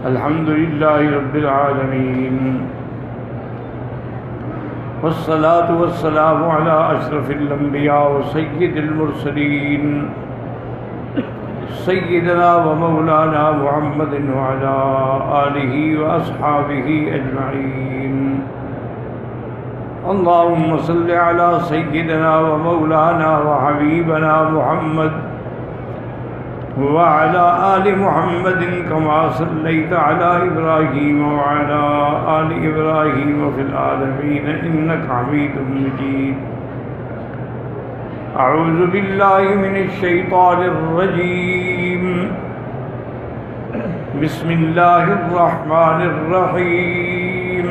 الحمد لله رب العالمين والصلاة والسلام على أشرف الأنبياء وسيد المرسلين سيدنا ومولانا محمد وعلى آله وأصحابه أجمعين. اللهم صل على سيدنا ومولانا وحبيبنا محمد وعلى آل محمد كما صليت على إبراهيم وعلى آل إبراهيم في العالمين إنك حميد مجيد. أعوذ بالله من الشيطان الرجيم. بسم الله الرحمن الرحيم.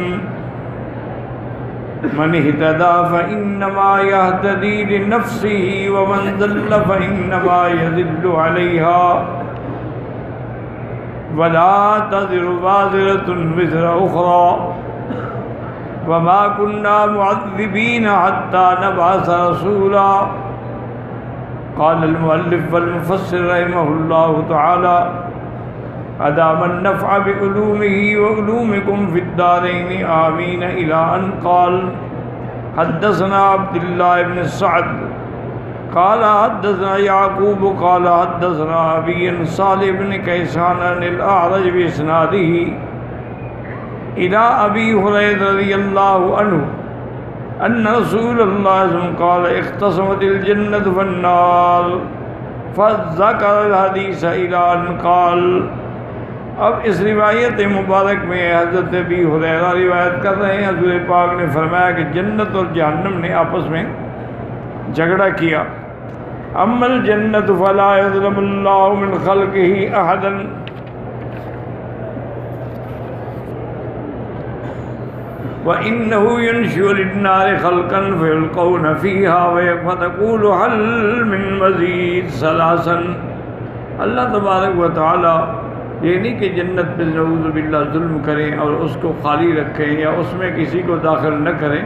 من اهتدى فإنما يهتدي لنفسه ومن ضل فإنما يضل عليها ولا تزر وازرة وزر أخرى وما كنا معذبين حتى نبعث رسولا. قال المؤلف والمفسر رحمه الله تعالى أدام النفع بعلومه وعلومكم في الدارين آمين إلى أن قال حدثنا عبد الله بن سعد قال حدثنا يعقوب قال حدثنا أبي صالح بن كيسان عن الأعرج بإسناده إلى أبي هريرة رضي الله عنه أن رسول الله صلى الله عليه وسلم قال اختصمت الجنة والنار فذكر الحديث إلى أن قال. اب اس روایت مبارک میں حضرت ابی ہریرہ روایت کر رہے ہیں. حضور پاک نے فرمایا کہ جنت اور جہنم نے آپس میں جھگڑا کیا. اما الجنت فلا یظلم اللہ من خلقہ احدا وإنه ينشئ للنار خلقا فيلقون فيها فتقول هل من مزید ثلاثا. اللہ تبارک و تعالی یہ نہیں کہ جنت پہ نعوذ باللہ ظلم کریں اور اس کو خالی رکھیں یا اس میں کسی کو داخل نہ کریں.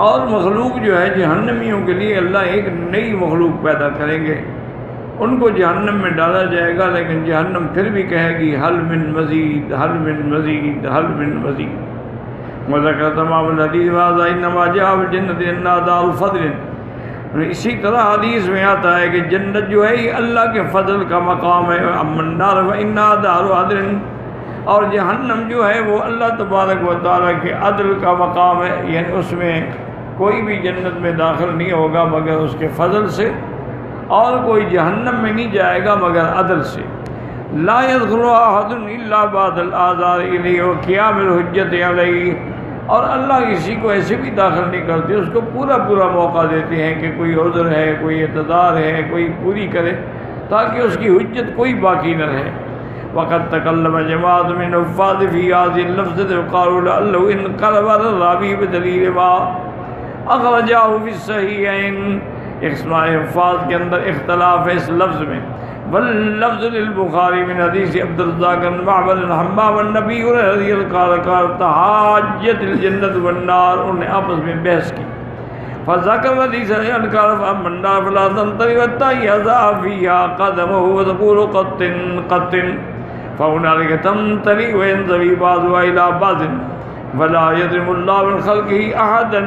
اور مخلوق جو ہے جہنمیوں کے لیے اللہ ایک نئی مخلوق پیدا کریں گے. ان کو جہنم میں ڈالا جائے گا لیکن جہنم پھر بھی کہے گی حل من مزید حل من مزید حل من مزید. وذکر تمام الحدیث وهذا انما جاء بالجنة انها دار فضل. اسی طرح حدیث میں آتا ہے کہ جنت جو ہے یہ اللہ کے فضل کا مقام ہے. اما النار فانها دار عدل. اور جہنم جو ہے وہ اللہ تبارک و تعالیٰ کے عدل کا مقام ہے. یعنی اس میں کوئی بھی جنت میں داخل نہیں ہوگا مگر اس کے فضل سے اور کوئی جہنم میں نہیں جائے گا مگر عدل سے. لا يدخل احد الا بعد الاعذار الیہ وقیام الحجۃ علیہ. اور اللہ کسی کو ایسے بھی داخل نہیں کرتے, اس کو پورا موقع دیتے ہیں کہ کوئی عذر ہے کوئی اعتذار ہے کوئی پوری کرے تاکہ اس کی حجت کوئی باقی نہ رہے. وقد تکلم جماعت من حفاظ فی هذه اللفظة وقالوا لعله انقلب على الراوی بدلیل ما اخرجاه فی الصحیحین. اسماء حفاظ کے اندر اختلاف ہے اس لفظ میں. واللفظ للبخاری من حدیث عبد الرزاق بن معبد حمام النبی رضی اللہ عنہ تحاجت الجنت والنار. انہوں نے آپس میں بحث کی. فذکر حدیث ان قال فاما النار فلا تنطلق حتى يضع فيها قدمه وتقول قط قط فهنالك تمتلئ وينزوي بعضها الى بعض ولا يظلم الله من خلقه احدا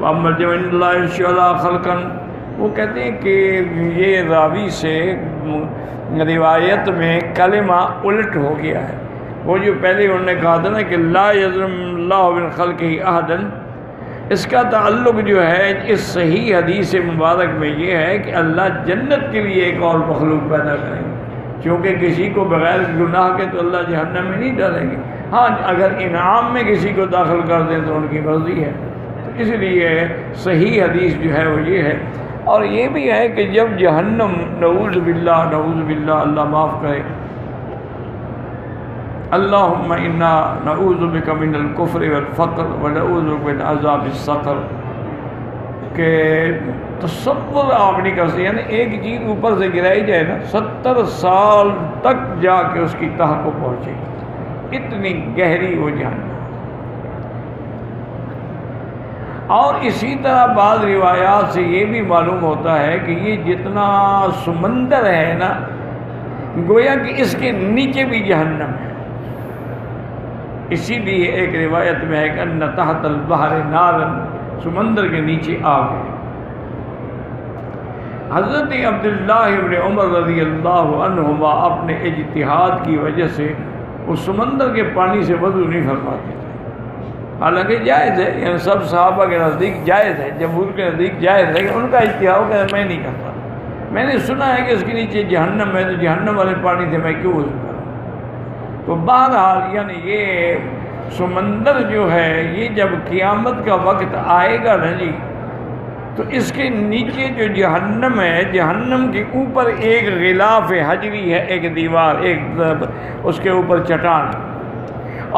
واما الجنة لا ينشئ خلقا. وہ کہتے ہیں کہ یہ راوی سے روایت میں کلمہ الٹ ہو گیا ہے. وہ جو پہلے انہوں نے کہا تھا نا کہ لا یظلم اللہ من خلقہ احدا, اس کا تعلق جو ہے اس صحیح حدیث مبارک میں یہ ہے کہ اللہ جنت کے لیے ایک اور مخلوق پیدا کریں گے. کیونکہ کسی کو بغیر گناہ کے تو اللہ جہنم میں نہیں ڈالیں گے. ہاں اگر انعام میں کسی کو داخل کر دیں تو ان کی مرضی ہے. تو اس لیے صحیح حدیث جو ہے وہ یہ ہے. اور یہ بھی ہے کہ جب جہنم نعوذ باللہ اللہ معاف کرے, اللہم انا نعوذ بک من الکفر والفقر ونعوذ بک من عذاب السقر, کہ تصور آپ نہیں کر سکتے. یعنی ایک چیز اوپر سے گرائی جائے نا 70 سال تک جا کے اس کی تہ کو پہنچے, اتنی گہری وہ جہنم. اور اسی طرح بعض روایات سے یہ بھی معلوم ہوتا ہے کہ یہ جتنا سمندر ہے نا, گویا کہ اس کے نیچے بھی جہنم ہے. اسی لیے ایک روایت میں ہے کہ ان تحت البحر نارن، سمندر کے نیچے آگ ہے۔ حضرت عبداللہ ابن عمر رضی اللہ عنہما اپنے اجتہاد کی وجہ سے اس سمندر کے پانی سے وضو نہیں فرماتے تھے، حالانکہ جائز ہے، یعنی سب صحابہ کے نزدیک جائز ہے، جمہور کے نزدیک جائز ہے، کہ ان کا اجتہاد کہ میں نہیں کرتا، میں نے سنا ہے کہ اس کے نیچے جہنم ہے، تو جہنم والے پانی سے میں کیوں وضو کروں؟ تو بہرحال یعنی یہ سمندر جو ہے یہ جب قیامت کا وقت آئے گا نا جی، تو اس کے نیچے جو جہنم ہے، جہنم کے اوپر ایک غلاف حجری ہے، ایک دیوار، ایک اس کے اوپر چٹان،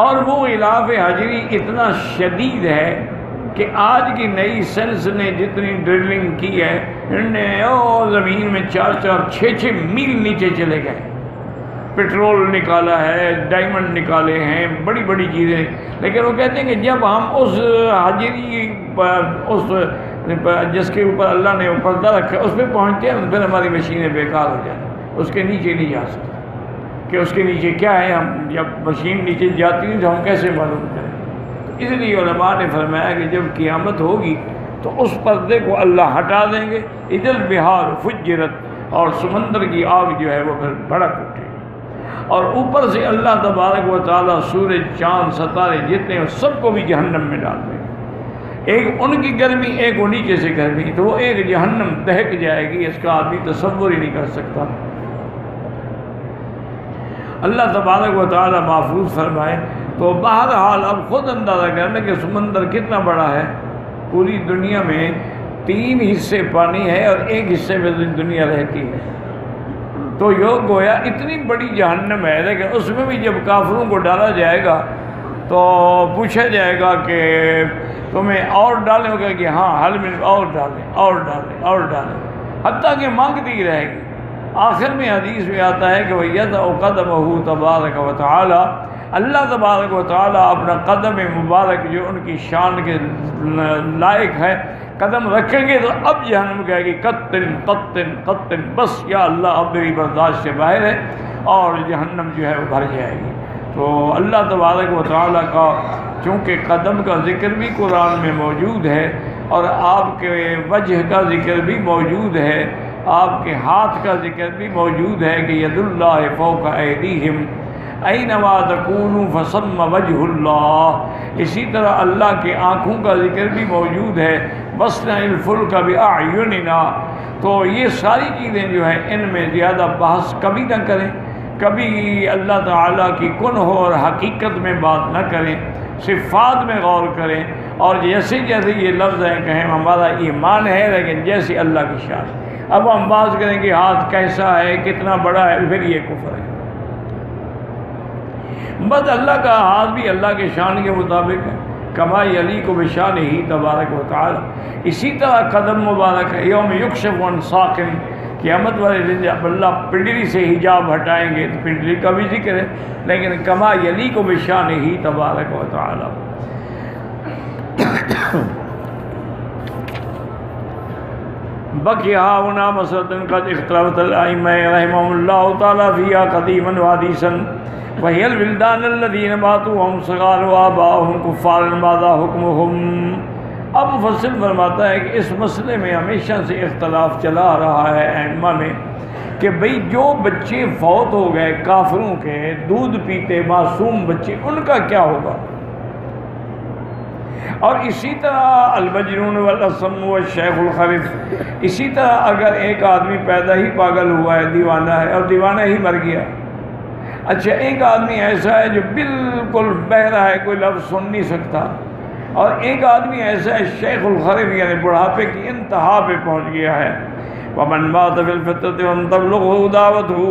اور وہ غلاف حجری اتنا شدید ہے کہ آج کی نئی سائنس نے جتنی ڈرلنگ کی ہے، انہوں نے زمین میں 4-4-6 میل نیچے چلے گئے، پیٹرول نکالا ہے، ڈائمنڈ نکالے ہیں، بڑی بڑی چیزیں، لیکن وہ کہتے ہیں کہ جب ہم اس حجری پر، اس جس کے اوپر اللہ نے پردہ رکھا اس پہ پہنچتے ہیں، پھر ہماری مشینیں بیکار ہو جائیں، اس کے نیچے نہیں جا سکتے کہ اس کے نیچے کیا ہے، ہم جب مشین نیچے جاتی ہے تو ہم کیسے معلوم کریں؟ تو اس لیے علماء نے فرمایا کہ جب قیامت ہوگی تو اس پردے کو اللہ ہٹا دیں گے، اذ البحار فجرت، اور سمندر کی آگ جو ہے وہ پھر بھڑک اٹھے گی، اور اوپر سے اللہ تبارک و تعالیٰ سورج، چاند، ستارے جتنے ہیں سب کو بھی جہنم میں ڈال دیں گے، ایک ان کی گرمی، ایک وہ نیچے سے گرمی، تو وہ ایک جہنم دہک جائے گی، اس کا آدمی تصور ہی نہیں کر سکتا۔ اللہ تبارک و تعالیٰ محفوظ فرمائے۔ تو بہرحال اب خود اندازہ کرنا کہ سمندر کتنا بڑا ہے، پوری دنیا میں 3 حصے پانی ہے اور 1 حصے میں دنیا رہتی ہے، تو یہ گویا اتنی بڑی جہنم ہے، لیکن اس میں بھی جب کافروں کو ڈالا جائے گا تو پوچھا جائے گا کہ تمہیں اور ڈالیں، ہوگا کہ ہاں حل میں اور ڈالیں اور ڈالیں اور ڈالیں، حتیٰ کہ مانگتی رہے گی۔ آخر میں حدیث میں آتا ہے کہ وَيَضَعُ قَدَمَهُ تَبَارَكَ وَتَعَالَى، اللہ تبارک و تعالیٰ اپنا قدم مبارک جو ان کی شان کے لائق ہے قدم رکھیں گے، تو اب جہنم کہے گی قطن قطن قطن، بس یا اللہ اب میری برداشت سے باہر ہے، اور جہنم جو ہے وہ بھر جائے گی۔ تو اللہ تبارک و تعالیٰ کا چونکہ قدم کا ذکر بھی قرآن میں موجود ہے، اور آپ کے وجہ کا ذکر بھی موجود ہے، آپ کے ہاتھ کا ذکر بھی موجود ہے کہ ید اللہ فوق ایدیہم اینما تکونوا فثم وجہ اللہ، اسی طرح اللہ کے آنکھوں کا ذکر بھی موجود ہے، وَاصْنَعِ الْفُلْكَ بِأَعْيُنِنَا۔ تو یہ ساری چیزیں جو ہیں ان میں زیادہ بحث کبھی نہ کریں، کبھی اللہ تعالیٰ کی کن ہو اور حقیقت میں بات نہ کریں، صفات میں غور کریں، اور جیسے جیسے یہ لفظ ہیں کہیں ہمارا ایمان ہے، لیکن جیسے اللہ کی شان۔ اب ہم بات کریں کہ ہاتھ کیسا ہے، کتنا بڑا ہے، پھر یہ کفر ہے۔ بس اللہ کا ہاتھ بھی اللہ کے شان کے مطابق ہے، کما یلیق بشانہ تبارک و تعالی۔ اسی طرح قدم مبارک ہے، یوم یکشف عن ساق، قیامت والے دن جب اللہ پنڈلی سے حجاب ہٹائیں گے تو پنڈلی کا بھی ذکر ہے، لیکن کما یلیق بشانہ تبارک و تعالی۔ بقی ہاؤنا مسلطن قد اختلفت الائمہ رحمہ اللہ تعالی فیہا قدیما وحدیثا وہی الولدان الذین ماتوا وہم صغار وآباؤہم کفار ماذا حکمہم۔ اب مفسر فرماتا ہے کہ اس مسئلے میں ہمیشہ سے اختلاف چلا آ رہا ہے ائمہ میں کہ بھئی جو بچے فوت ہو گئے کافروں کے، دودھ پیتے معصوم بچے، ان کا کیا ہوگا؟ اور اسی طرح المجنون والاصم والشیخ الخرف، اسی طرح اگر ایک آدمی پیدا ہی پاگل ہوا ہے، دیوانہ ہے، اور دیوانہ ہی مر گیا، اچھا ایک آدمی ایسا ہے جو بالکل بہرا ہے، کوئی لفظ سن نہیں سکتا، اور ایک آدمی ایسا ہے شیخ الخرف یعنی بڑھاپے کی انتہا پہ پہنچ گیا ہے، ومن مات فی الفطرۃ ولم تبلغہ دعوتہ،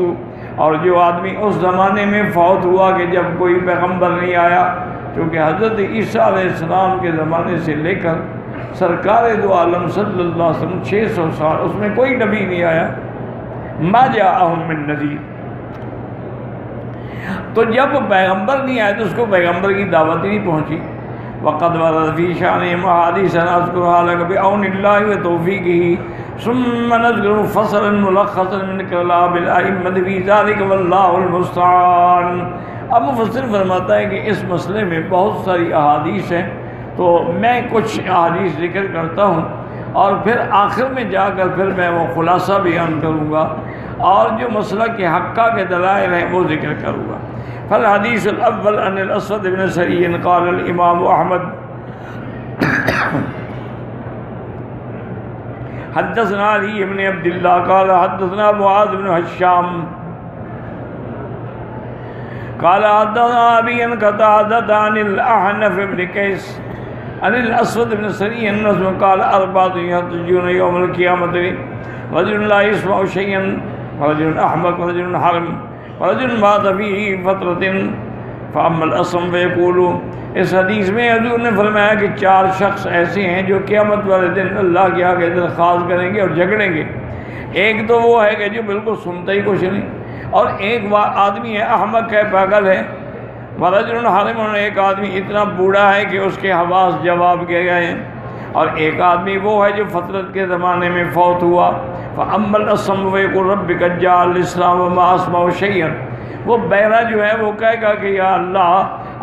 اور جو آدمی اس زمانے میں فوت ہوا کہ جب کوئی پیغمبر نہیں آیا، کیونکہ حضرت عیسیٰ علیہ السلام کے زمانے سے لے کر سرکار دو عالم صلی اللہ علیہ وسلم 600 سال اس میں کوئی نبی نہیں آیا، ما جاءہم من نذیر۔ تو جب پیغمبر نہیں آیا تو اس کو پیغمبر کی دعوت ہی نہیں پہنچی۔ وقد ورد فی شانہم احادیث نذکرھا لک بعون اللہ وتوفیقہ ثم نذکر فصلا ملخصا من کلام الائمۃ فی ذلک واللہ المستعان۔ اب مفسر فرماتا ہے کہ اس مسئلے میں بہت ساری احادیث ہیں، تو میں کچھ احادیث ذکر کرتا ہوں اور پھر آخر میں جا کر پھر میں وہ خلاصہ بیان کروں گا اور جو مسئلہ کے حقہ کے دلائل ہیں وہ ذکر کروں گا۔ فالحدیث الاول عن الاسود بن سری قال الامام احمد حدثنا علی بن عبد اللہ قال حدثنا معاذ بن هشام قال حدثنا ابي عن قتادة عن الاحنف بن قيس عن الاسود بن سری انه قال اربعة يحتجون يوم القيامة رجل لا يسمع شيئا ورجل احمق ورجل حرم ورجل مات في فترة فاما الاصم فيقول۔ اس حدیث میں حضور نے فرمایا کہ 4 شخص ایسے ہیں جو قیامت والے دن اللہ کے آگے درخواست کریں گے اور جھگڑیں گے۔ ایک تو وہ ہے کہ جو بالکل سنتا ہی کچھ نہیں، اور ایک آدمی ہے احمق ہے، پاگل ہے، ورجل حرم، ایک آدمی اتنا بوڑھا ہے کہ اس کے حواس جواب کے گئے ہیں، اور ایک آدمی وہ ہے جو فطرت کے زمانے میں فوت ہوا۔ فَأَمَّا الْأَصَمُّ فَيَقُولُ رَبِّ قَدْ جَاءَ الْإِسْلَامُ وَمَا أَسْمَعُ شَيْئًا۔ وہ بہرا جو ہے وہ کہے گا کہ یا اللہ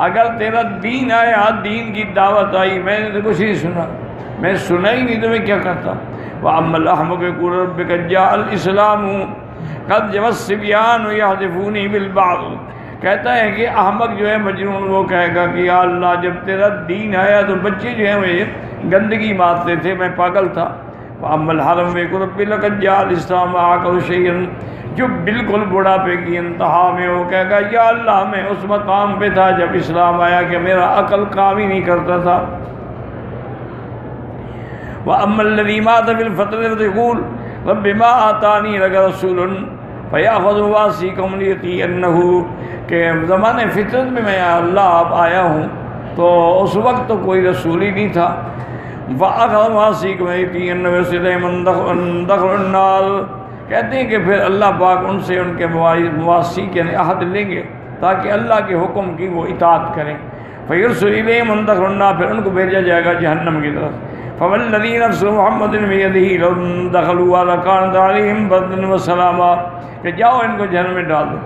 اگر تیرا دین آیا، دین کی دعوت آئی، میں نے تو کچھ نہیں سنا، میں سنا ہی نہیں تو میں کیا کرتا۔ وَأَمَّا الْأَحْمَقُ فَيَقُولُ رَبِّ قَدْ جَاءَ الْإِسْلَامُ قَدْ جَاءَ الصِّبْيَانُ يَهْتِفُونِ بِالْبَعْضِ۔ کہتا ہے کہ احمق جو ہے مجنون وہ کہے گا کہ یا اللہ جب تیرا دین آیا تو بچے جو ہیں مجھے گندگی مارتے تھے، میں پاگل تھا۔ وَأَمَّا الْحَرَمُ فَيَقُولُ رَبِّ لَقَدْ جَاءَ الْإِسْلَامُ وَأَعْقَلُ شَيْئًا۔ جو بالکل بڑھاپے کی انتہا میں وہ کہے گا یا اللہ میں اس مقام پہ تھا جب اسلام آیا کہ میرا عقل کام ہی نہیں کرتا تھا۔ وَأَمَّا الَّذِي مَاتَ فِي الْفَتْرَةِ فَيَقُولُ رَبِّ مَا آتَانِي لَكَ رَسُولٌ فَيَأْخُذُ وَاثِقًا لِيَأْتِيَنَّهُ، کہ زمانے فطرت میں یا اللہ اب آیا ہوں تو اس وقت تو کوئی رسول ہی نہیں تھا۔ وَأَخَذَ وَاثِقًا لِيَأْتِيَنَّهُ سُلَيْمَانُ دَخَلَ النَّارَ، کہتے ہیں کہ پھر اللہ پاک ان سے ان کے مواثیق یعنی عہد لیں گے تاکہ اللہ کے حکم کی وہ اطاعت کریں۔ فَيُرْسِلُ إِلَيْهِمْ مَن دَخَلَ النَّارَ، پھر ان کو بھیجا جائے گا جہنم کی طرف۔ فَوَالَّذِي نَفْسُ مُحَمَّدٍ بِيَدِهِ لَوْ دَخَلُوا لَكَانَتْ عَلَيْهِمْ بَرْدًا وَسَلَامًا، کہ جاؤ ان کو جہنم میں ڈال دو،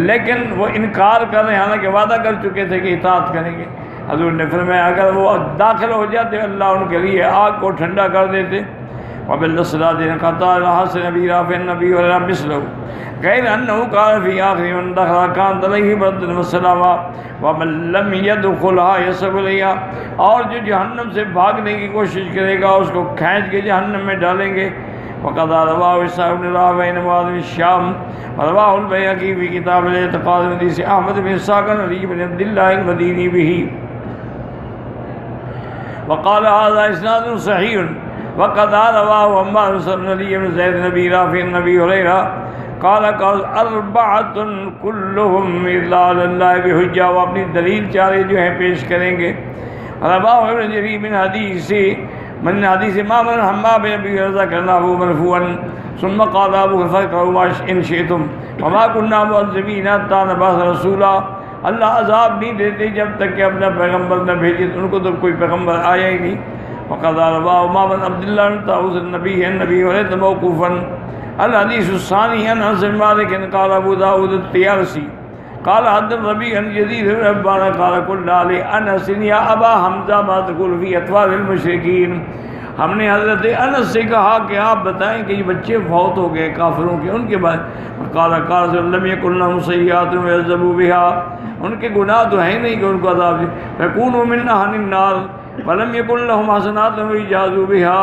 لیکن وہ انکار کر رہے ہیں حالانکہ وعدہ کر چکے تھے کہ اطاعت کریں گے۔ حضور نے فرمایا اگر وہ داخل ہو جاتے اللہ ان کے لیے آگ کو ٹھنڈا کر دیتے۔ وَبِالْإِسْنَادِ قَالَ حَسَنُ أَبِي رَافِعٍ النَّبِيُّ وَلَا مِثْلُهُ غَيْرَ أَنَّهُ قَالَ فِي آخِرِ مَنْ دَخَلَ كَانَتْ عَلَيْهِ بَرْدًا وَسَلَامًا وَمَن لَّمْ يَدْخُلْهَا يَصْبِرْ عَلَيْهَا، اور جو جہنم سے بھاگنے کی کوشش کرے گا اس کو کھینچ کے جہنم میں ڈالیں گے۔ وَقَدْ رَوَاهُ إِسْحَاقُ بْنُ رَاهُوَيْ عَنْ مُعَاذ بْنِ الشَّامِ وَرَوَاهُ الْبَيْهَقِيُّ فِي كِتَابِ الْاعْتِقَادِ مِنْ حديث أحمد بن إسحاق عن علي بن عبد الله المديني به وقال هذا إسناد صحيح۔ وقد رواه عمار بن علي بن زيد بن ابي رافع النبي هريره قال اربعة كلهم الا على الله بحجة، وہ اپنی دلیل چارے جو ہیں پیش کریں گے۔ رواه ابن جرير من حديث امام حماد بن ابي رضا كناه مرفوعا ثم قال ابو فقروا ان شئتم وما كنا معذبين حتى نبعث رسولا۔ اللہ عذاب نہیں دیتے جب تک کہ اپنا پیغمبر نہ بھیجے، ان کو تو کوئی پیغمبر آیا ہی نہیں۔ وقد رواه امام عبد الله بن طاووس النبي هريرة موقوفا۔ الحديث الثاني عن انس بن مالك قال ابو داود الطيالسي قال حدث الربيع عن يزيد بن حبان قال قلنا لانس يا ابا حمزة ما تقول في اطفال المشركين، ہم نے حضرت انس سے کہا کہ آپ بتائیں کہ یہ بچے فوت ہو گئے کافروں کے، ان کے بعد قال لم يكن لهم سيئات يعذبوا بها، ان کے گناہ تو ہیں نہیں کہ ان کو عذاب دے، فيكونوا من اهل النار ولم يكن لهم حسنات يجازوا بها،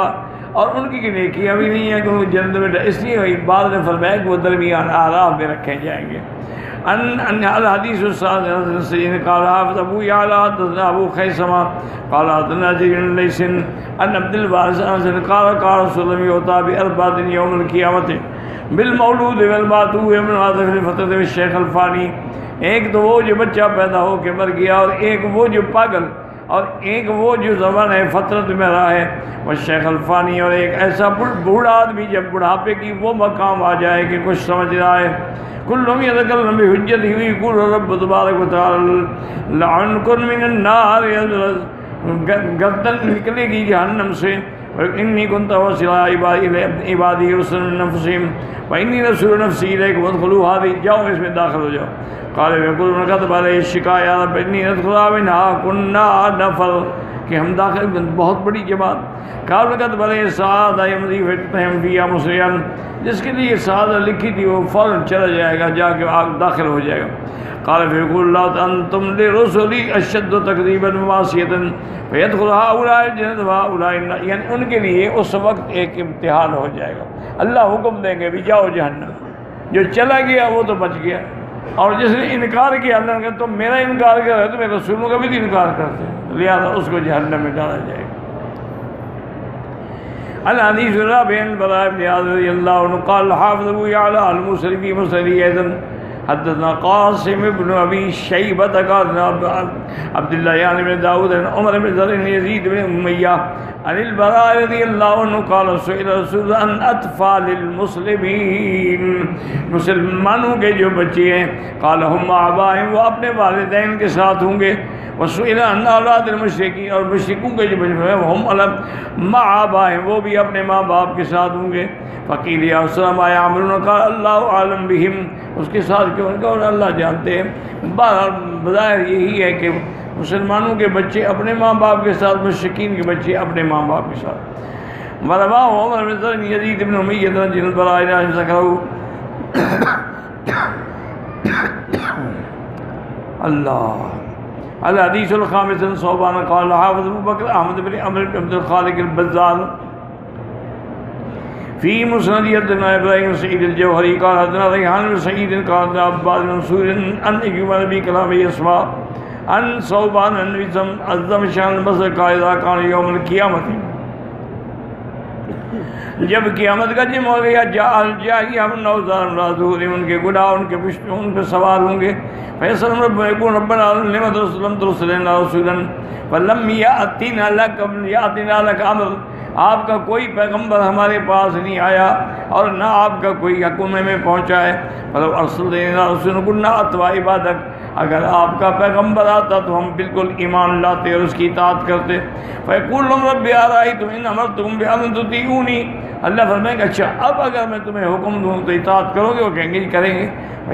اور ان کی نیکیاں بھی نہیں ہیں کہ ان کو جنت میں، اس لیے بعد نے فرمایا کہ وہ درمیان اعراف میں رکھے جائیں گے۔ ان الحديث السادس قال حافظ ابو يعلى حدثنا ابو خيثمة قال حدثنا جرير بن ليث ان عبد الوارث قال قال رسول الله يؤتى بأربعة يوم القيامة بالمولود والماتوه من هذه الفترة والشيخ الفاني، ایک تو وہ جو بچہ پیدا ہو کے مر گیا، اور ایک وہ جو پاگل، اور ایک وہ جو زمانہ فطرت میں رہا ہے، وہ شیخ الفانی، اور ایک ایسا بوڑھا آدمی جب بڑھاپے کی وہ مقام آ جائے کہ کچھ سمجھ رہا ہے۔ کلہم یتکلم بحجتہ یقول رب تبارک وتعالی لعنکم من النار، گردن نکلے گی جہنم سے، انی کنت وصلا عبادی رسل من انفسہم وانی رسول نفسی الیکم ادخلوا ہذہ، جاؤ اس میں داخل ہو جاؤ۔ قال يقول من كتب عليه الشقاء يا رب إني ندخل منها كنا نفر کہ ہم داخل بہت بڑی جماعت. قال من كتب عليه السعادة يمضي فتنهم فيها مسرعا، جس کے لیے سعادت لکھی تھی وہ فوراً چلا جائے گا، جا کے داخل ہو جائے گا. قال فيقول الله أنتم لرسلي أشد تكذيبا ومعصية فيدخل هؤلاء الجنة وهؤلاء النار. یعنی ان کے لیے اس وقت ایک امتحان ہو جائے گا. اللہ حکم دیں گے بھی جاؤ جہنم. جو چلا گیا وہ تو بچ گیا، اور جس نے انکار کیا اللہ نے کہا تم میرا انکار کر رہے ہو تو میرے رسولوں کا بھی تو انکار کرتے ہیں، لہذا اس کو جہنم میں ڈالا جائے گا. الحدیث الرابع عن البراء بن عازب رضی اللہ عنہ قال حافظ ابو یعلی الموصلی فی مسندہ ایضا حدثنا قاسم بن ابی شیبة قال عبد الله يعني بن داود عن عمر بن ذر يزيد بن امیہ عن البراء رضی اللہ عنہ قال سئل رسول عن اطفال المسلمین، مسلمانوں کے جو بچے ہیں، قال هم آبائهم، وہ اپنے والدین کے ساتھ ہوں گے. وسئل عن اولاد المشرکین، اور مشرکوں کے جو بچے ہیں هم مع آبائهم، وہ بھی اپنے ماں باپ کے ساتھ ہوں گے. فقیل یا رسول ما یعملون، قال اللہ عالم بہم، اس کے ساتھ کیوں ان کا اور اللہ جانتے ہیں. بہرحال بظاہر یہی ہے کہ مسلمانوں کے بچے اپنے ماں باپ کے ساتھ، مشرکین کے بچے اپنے ماں باپ کے ساتھ. ورواہ عمر بن ذر یزید بن امیہ رضی اللہ عنہ ذکرہ اللہ. الحدیث الخامس صوبان قال حافظ ابو بکر احمد بن عمرو بن عبد الخالق البزار فی مسند حدثنا ابراہیم سعید الجوہری قال حدثنا ریحان بن سعید قال حدثنا عباد بن منصور عن ایوب نبی کلام یسمع عن صوبان بن عظم شان بصر قال اذا کان یوم القیامت، جب قیامت کا دن ہو گیا، جاء من اوزار ظہور، ان کے گناہ ان کے پشتوں ان پہ سوار ہوں گے. فیصل رب یقول ربنا لما ترسلنا رسولا فلم یاتنا لک امر، آپ کا کوئی پیغمبر ہمارے پاس نہیں آیا اور نہ آپ کا کوئی حکم میں پہنچا ہے. فلو ارسلنا رسولا كنا اتبع عبادک، اگر آپ کا پیغمبر آتا تو ہم بالکل ایمان لاتے اور اس کی اطاعت کرتے. فیقول لهم رب ارأیتم ان امرتکم بأن تطیعونی، اللہ فرمائے گا اچھا اب اگر میں تمہیں حکم دوں تو اطاعت کرو گے؟ وہ کہیں گے کریں گے.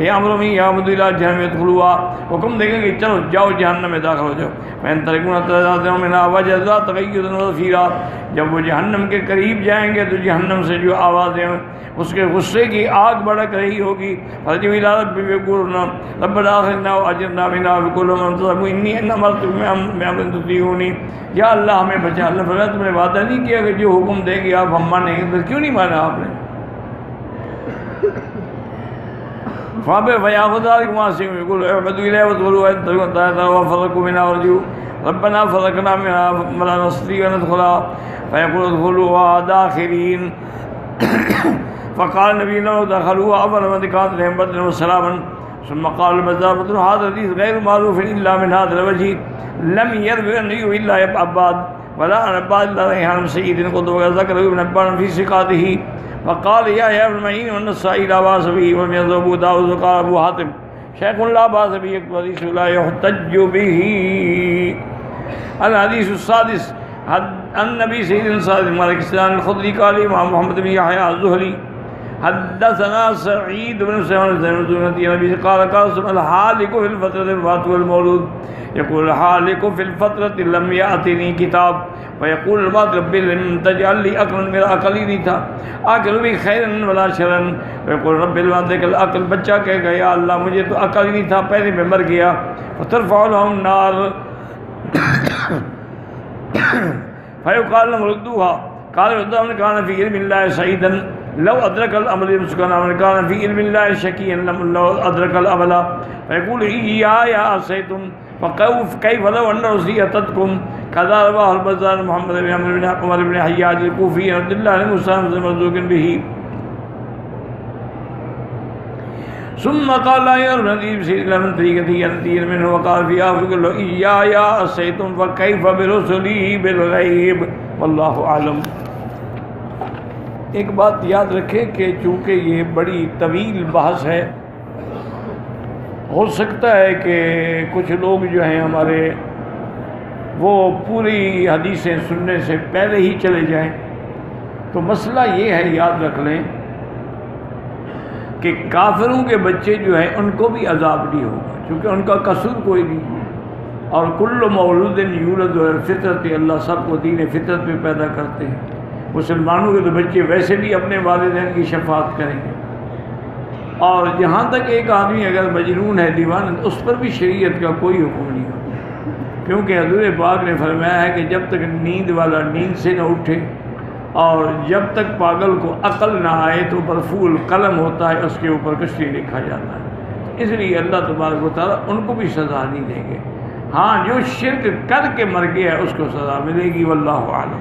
یامر من یعبد الی جہنم ادخلوها، حکم دیں گے کہ چلو جاؤ جہنم میں داخل ہو جاؤ. فإن تركوا تزادهم منها وجزا تغيرا وزفيرا، جب وہ جہنم کے قریب جائیں گے تو جہنم سے جو آوازیں اس کے غصے کی آگ بھڑک رہی ہوگی. فرجعوا إلى ربهم يقولون ربنا آخرنا وأجرنا منها وكل من ظلموا إني أمرت بأمر تطيعوني، یا اللہ ہمیں بچا. اللہ فرمایا تم نے وعدہ نہیں کیا کہ جو حکم دیں گے آپ ہم مانیں گے، پھر کیوں نہیں مانا آپ نے؟ فيأخذ ذلك معصيهم يقول اعبدوا إليه وادخلوا أنت وفرقوا منها وارجعوا ربنا فرقنا منها ولا نستطيع أن ندخلها فيقول ادخلوها داخلين. فقال النبي لو دخلوها أول من كانت لهم بدر وسلاما. ثم قال البزار هذا الحديث غير معروف إلا من هذا الوجه لم يروي عنه إلا عباد ولا عن عباد الله ريحان سعيد قلت وذكر ابن عبان في ثقاته. وقال يا ابن معين والنسائي لا باس به ومن ابو داود وقال ابو حاتم شيخ لا باس به حديث لا يحتج به. الحديث السادس عن النبي سيدنا سعد مالك السلام الخدري قال امام محمد بن يحيى الزهري حدثنا سعيد بن سعيد بن النبي قال قال الحالق في الفترة الوفاة والمولود يقول الحالق في الفترة لم يأتني كتاب ويقول الموت رب لم تجعل لي عقلا، میرا عقل ہی نہیں تھا. عقل بھی خیرا ولا شرا. ويقول رب الوالد کا العقل، بچہ کہے گا یا اللہ مجھے تو عقل ہی نہیں تھا، پہلے میں مر گیا. فترفع لهم النار فيقال لهم ردوها قال ردوا من كان في علم الله سعيدا لو أدرك الأمل يمسكنا ومن كان في علم الله شقيا لو أدرك الأمل. فيقول إياي عصيتم فكيف لو أن رسلي أتتكم. كذا رواه البزار محمد بن عمر بن حياد الكوفي عبد الله بن موسى مرزوق به. ثم قال لا يرون سيدنا من طريقته ينتين منه وقال في آخر له إياي عصيتم فكيف برسلي بالغيب والله أعلم. ایک بات یاد رکھیں کہ چونکہ یہ بڑی طویل بحث ہے، ہو سکتا ہے کہ کچھ لوگ جو ہیں ہمارے وہ پوری حدیثیں سننے سے پہلے ہی چلے جائیں. تو مسئلہ یہ ہے، یاد رکھ لیں کہ کافروں کے بچے جو ہیں ان کو بھی عذاب نہیں ہوگا، چونکہ ان کا قصور کوئی نہیں۔ اور کل مولود یولد علی الفطرت، اللہ سب کو دین فطرت پہ پیدا کرتے ہیں۔ مسلمانوں کے تو بچے ویسے بھی اپنے والدین کی شفاعت کریں گے، اور جہاں تک ایک آدمی اگر مجنون ہے، دیوانہ، اس پر بھی شریعت کا کوئی حکم نہیں ہوتا، کیونکہ حضور پاک نے فرمایا ہے کہ جب تک نیند والا نیند سے نہ اٹھے اور جب تک پاگل کو عقل نہ آئے تو مرفوع القلم ہوتا ہے، اس کے اوپر کچھ نہیں لکھا جاتا ہے۔ اس لیے اللہ تبارک و تعالیٰ ان کو بھی سزا نہیں دیں گے۔ ہاں جو شرک کر کے مر گیا ہے اس کو سزا ملے گی، واللہ اعلم۔